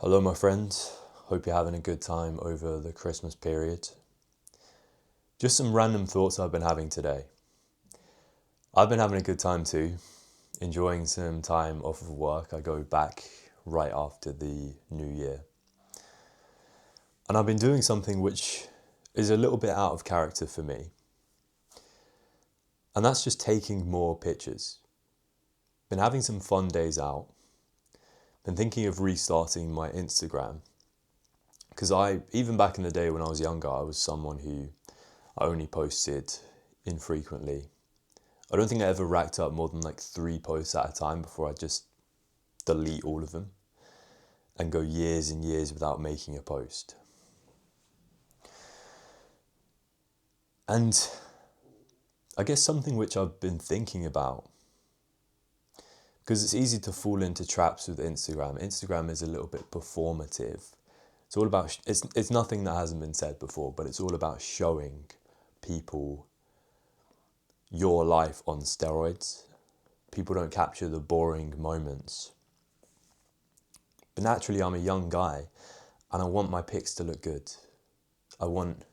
Hello, my friends. Hope you're having a good time over the Christmas period. Just some random thoughts I've been having today. I've been having a good time too, enjoying some time off of work. I go back right after the new year. And I've been doing something which is a little bit out of character for me. And that's just taking more pictures. Been having some fun days out. Been thinking of restarting my Instagram. Because even back in the day when I was younger, I was someone who I only posted infrequently. I don't think I ever racked up more than like 3 posts at a time before I just delete all of them and go years and years without making a post. And I guess something which I've been thinking about, because it's easy to fall into traps with Instagram. Instagram is a little bit performative. It's all about, it's nothing that hasn't been said before, but it's all about showing people your life on steroids. People don't capture the boring moments. But naturally, I'm a young guy and I want my pics to look good. I want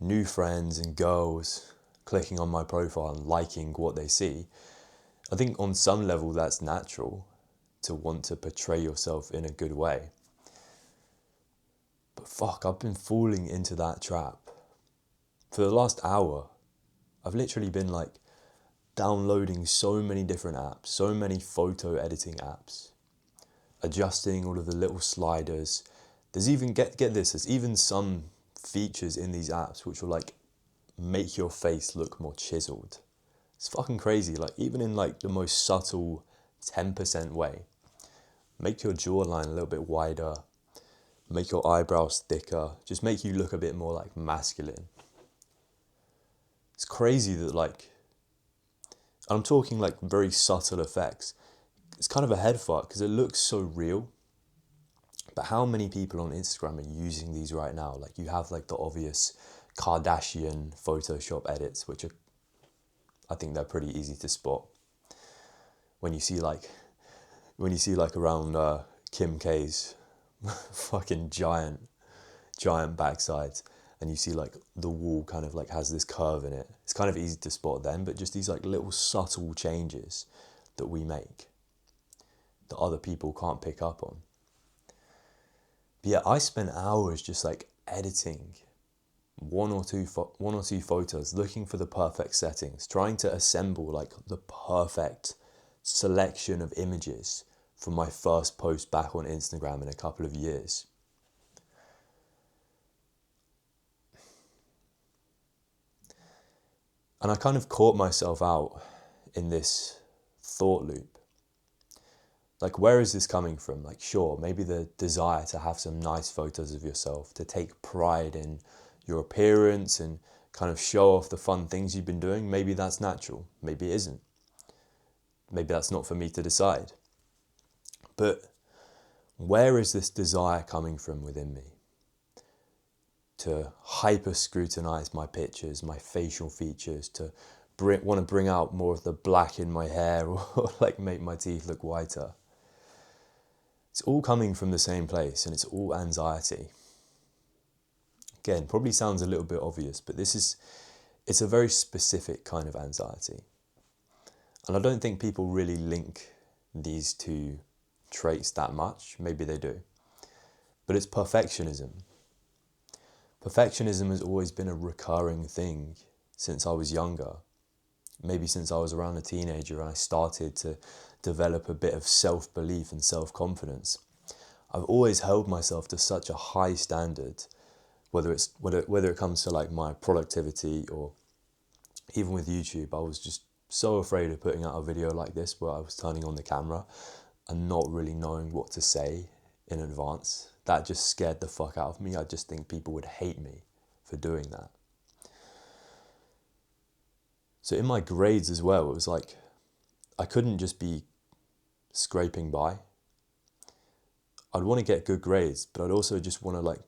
new friends and girls clicking on my profile and liking what they see. I think on some level that's natural to want to portray yourself in a good way. But fuck, I've been falling into that trap. For the last hour, I've literally been like downloading so many different apps, so many photo editing apps, adjusting all of the little sliders. There's even, get this, there's even some features in these apps which will like make your face look more chiseled. It's fucking crazy, like even in like the most subtle 10% way. Make your jawline a little bit wider, make your eyebrows thicker, just make you look a bit more like masculine. It's crazy that like, I'm talking like very subtle effects. It's kind of a head fuck because it looks so real. But how many people on Instagram are using these right now? Like you have like the obvious Kardashian Photoshop edits, which are, I think they're pretty easy to spot. When you see like around Kim K's fucking giant backsides, and you see like the wall kind of like has this curve in it. It's kind of easy to spot then, but just these like little subtle changes that we make that other people can't pick up on. But yeah, I spent hours just like editing one or two photos, looking for the perfect settings, trying to assemble like the perfect selection of images for my first post back on Instagram in a couple of years. And I kind of caught myself out in this thought loop. Like, where is this coming from? Like, sure, maybe the desire to have some nice photos of yourself, to take pride in your appearance and kind of show off the fun things you've been doing. Maybe that's natural. Maybe it isn't. Maybe that's not for me to decide. But where is this desire coming from within me? To hyper scrutinize my pictures, my facial features, to want to bring out more of the black in my hair or like make my teeth look whiter. It's all coming from the same place and it's all anxiety. Again, probably sounds a little bit obvious, but it's a very specific kind of anxiety. And I don't think people really link these two traits that much. Maybe they do. But it's perfectionism. Perfectionism has always been a recurring thing since I was younger. Maybe since I was around a teenager and I started to develop a bit of self-belief and self-confidence. I've always held myself to such a high standard, whether it comes to like my productivity or even with YouTube. I was just so afraid of putting out a video like this where I was turning on the camera and not really knowing what to say in advance. That just scared the fuck out of me. I just think people would hate me for doing that. So in my grades as well, it was like I couldn't just be scraping by. I'd want to get good grades, but I'd also just want to like,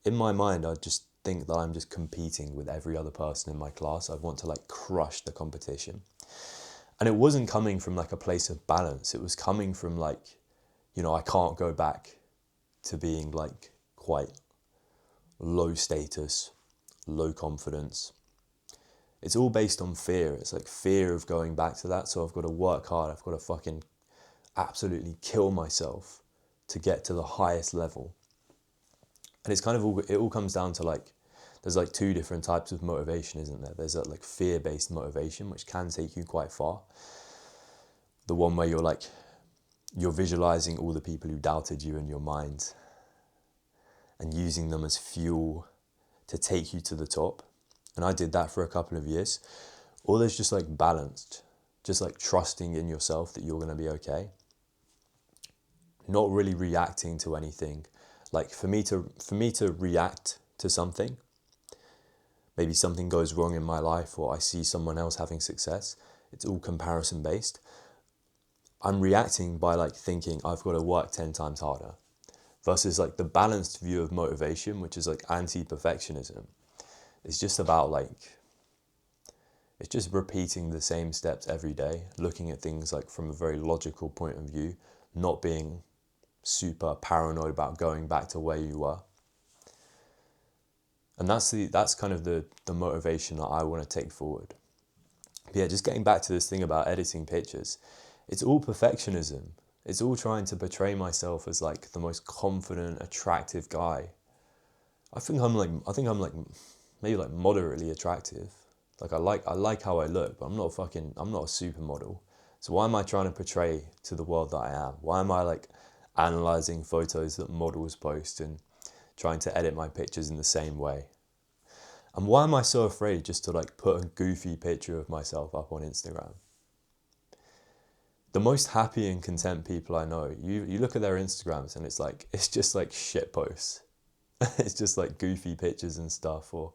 in my mind, I'd just think that I'm just competing with every other person in my class. I'd want to like crush the competition. And it wasn't coming from like a place of balance. It was coming from like, I can't go back to being like quite low status, low confidence. It's all based on fear. It's like fear of going back to that. So I've got to work hard. I've got to fucking absolutely kill myself to get to the highest level. And it's kind of all, it all comes down to like, there's like two different types of motivation, isn't there? There's that like fear-based motivation, which can take you quite far. The one where you're visualizing all the people who doubted you in your mind and using them as fuel to take you to the top. And I did that for a couple of years. Or there's just like balanced, just like trusting in yourself that you're going to be okay. Not really reacting to anything. Like for me to react to something, maybe something goes wrong in my life or I see someone else having success, it's all comparison based. I'm reacting by like thinking I've got to work 10 times harder, versus like the balanced view of motivation, which is like anti-perfectionism. It's just about like, it's just repeating the same steps every day, looking at things like from a very logical point of view, not being super paranoid about going back to where you were. And that's kind of the motivation that I want to take forward. But yeah, just getting back to this thing about editing pictures, it's all perfectionism. It's all trying to portray myself as like the most confident, attractive guy. I think I'm like maybe like moderately attractive. Like I like how I look, but I'm not a supermodel. So why am I trying to portray to the world that I am? Why am I like analyzing photos that models post and trying to edit my pictures in the same way? And why am I so afraid just to like put a goofy picture of myself up on Instagram? The most happy and content people I know, you look at their Instagrams and it's just like shit posts. It's just like goofy pictures and stuff. Or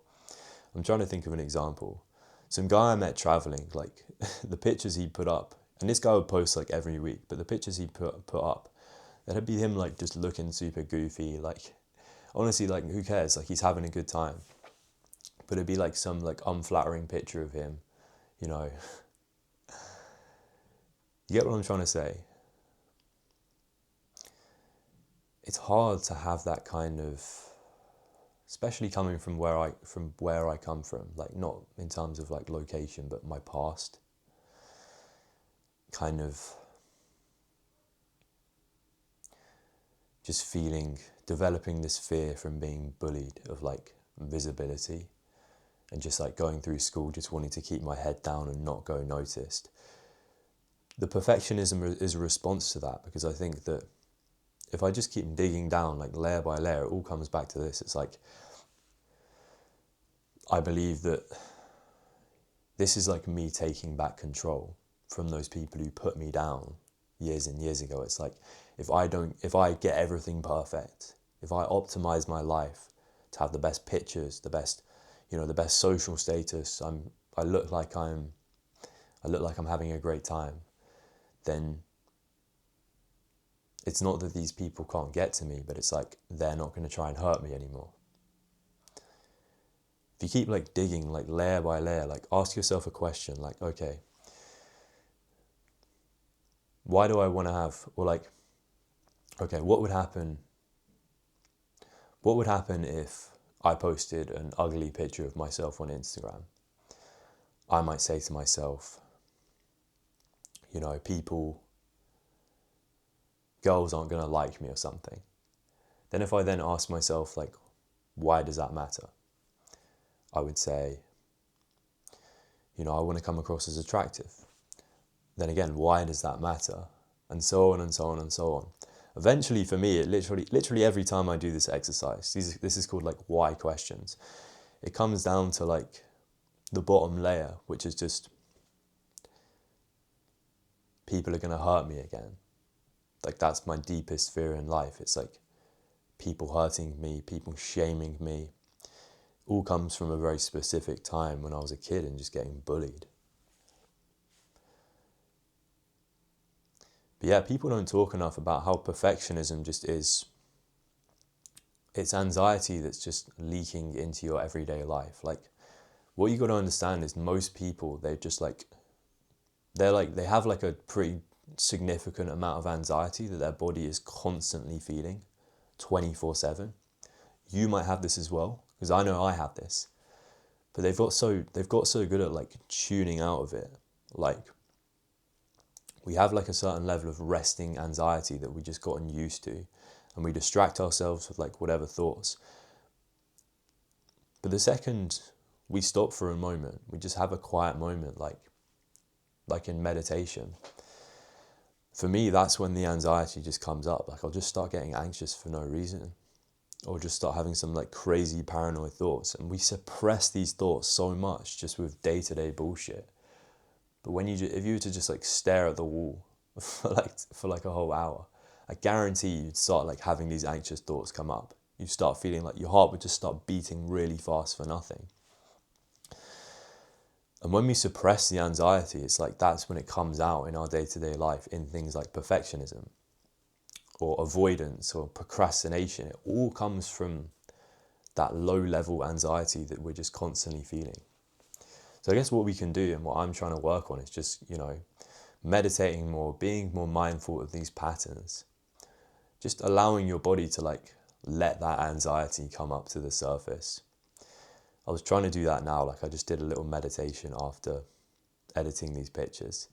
I'm trying to think of an example. Some guy I met traveling, like the pictures he put up, and this guy would post like every week, but the pictures he put up, that'd be him like just looking super goofy. Like honestly, like who cares? Like he's having a good time. But it'd be like some like unflattering picture of him, you know. You get what I'm trying to say? It's hard to have that kind of, especially coming from where I come from, like not in terms of like location, but my past, kind of just developing this fear from being bullied of like visibility, and just like going through school just wanting to keep my head down and not go noticed. The perfectionism is a response to that, because I think that if I just keep digging down like layer by layer, it all comes back to this. It's like, I believe that this is like me taking back control from those people who put me down years and years ago. It's like, if I get everything perfect, if I optimize my life to have the best pictures, the best social status, I look like I'm having a great time, then it's not that these people can't get to me, but it's like they're not going to try and hurt me anymore. If you keep like digging like layer by layer, like ask yourself a question like, okay, why do I want to have, or like, okay, what would happen if I posted an ugly picture of myself on Instagram? I might say to myself, girls aren't going to like me or something. Then if I then ask myself, like, why does that matter? I would say, I want to come across as attractive. Then again, why does that matter? And so on and so on and so on. Eventually, for me, it literally every time I do this exercise, this is called like why questions. It comes down to like the bottom layer, which is just, people are going to hurt me again. Like that's my deepest fear in life. It's like people hurting me, people shaming me. All comes from a very specific time when I was a kid and just getting bullied. But yeah, people don't talk enough about how perfectionism just is. It's anxiety that's just leaking into your everyday life. Like, what you got to understand is most people, they have like a pretty significant amount of anxiety that their body is constantly feeling 24/7. You might have this as well, because I know I have this. But they've got so good at like tuning out of it. Like we have like a certain level of resting anxiety that we just gotten used to, and we distract ourselves with like whatever thoughts. But the second we stop for a moment, we just have a quiet moment, like in meditation. For me, that's when the anxiety just comes up. Like I'll just start getting anxious for no reason, or just start having some like crazy paranoid thoughts. And we suppress these thoughts so much just with day-to-day bullshit. But if you were to just like stare at the wall for like a whole hour, I guarantee you'd start like having these anxious thoughts come up. You start feeling like your heart would just start beating really fast for nothing. And when we suppress the anxiety, it's like that's when it comes out in our day-to-day life in things like perfectionism or avoidance or procrastination. It all comes from that low-level anxiety that we're just constantly feeling. So I guess what we can do and what I'm trying to work on is just, meditating more, being more mindful of these patterns, just allowing your body to like let that anxiety come up to the surface. I was trying to do that now, like I just did a little meditation after editing these pictures.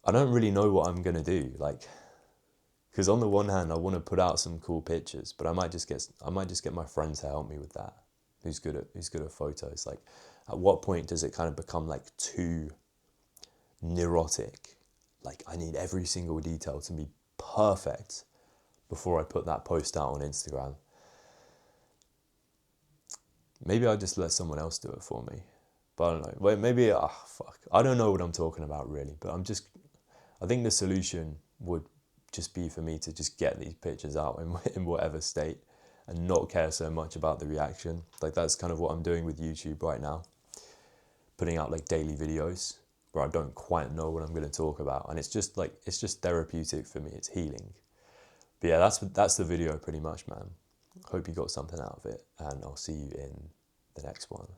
I don't really know what I'm going to do, like, because on the one hand I want to put out some cool pictures, but I might just get my friend to help me with that, who's good at photos. Like, at what point does it kind of become like too neurotic? Like I need every single detail to be perfect before I put that post out on Instagram. Maybe I'll just let someone else do it for me. But I don't know. Wait, maybe, I don't know what I'm talking about really, but I think the solution would just be for me to just get these pictures out in whatever state and not care so much about the reaction. Like that's kind of what I'm doing with YouTube right now. Putting out like daily videos where I don't quite know what I'm going to talk about. And it's just therapeutic for me. It's healing. But yeah, that's the video pretty much, man. Hope you got something out of it, and I'll see you in the next one.